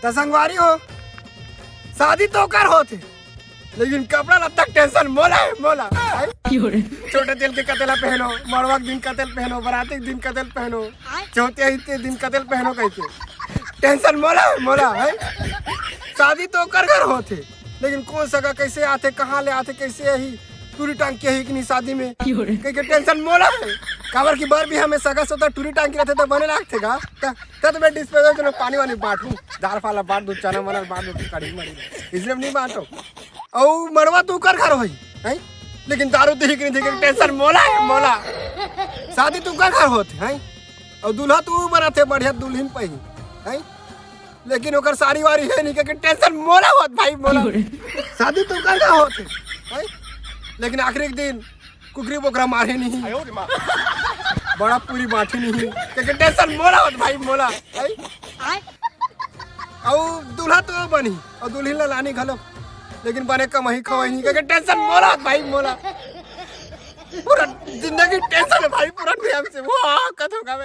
तो संगवारी हो शादी तो कर होते लेकिन कपड़ा लत्ता टेंशन मोला है मोला छोटे दिल के कतेला पहनो मरवा दिन कतेल पहनो बराती दिन कतेल पहनो चौथे दिन कतेल पहनो कैसे टेंशन मोला है मोला है शादी तो कर घर होते लेकिन कौन सगा कैसे आते कहाँ ले आते कैसे यही टूरी टांग के ही कि नहीं शादी में कहीं टेंशन मोला है काबर की बार भी हमें सगा सोता टूरी टांग के रहते तो बने लागते गा तब मैं डिस्पोजल में पानी वाली बांटू दाल फाला बांट दू चना मना बांट दू कड़ी मड़ी इसलिए नहीं बांटो और मरवा तू कर घर होई है लेकिन दारू दिख नहीं दिख टेंशन मोला है मोला शादी तू कर घर होते है और दूल्हा तू बनाते बढ़िया दुल्हन पही है लेकिन ओकर साड़ी वाड़ी है नहीं के टेंशन मोला होत भाई मोला शादी तू कर घर होते है लेकिन आखिरी दिन कुकरी बोकरा मारे नहीं बड़ा पूरी बाटी नहीं के टेंशन मोला होत भाई मोला है और दूल्हा तो बनी और दुल्हन लानी घलो लेकिन बने कमाई खवाई नहीं के टेंशन मोला भाई मोला पूरा जिंदगी टेंशन है भाई पूरा टाइम से वाह कथो का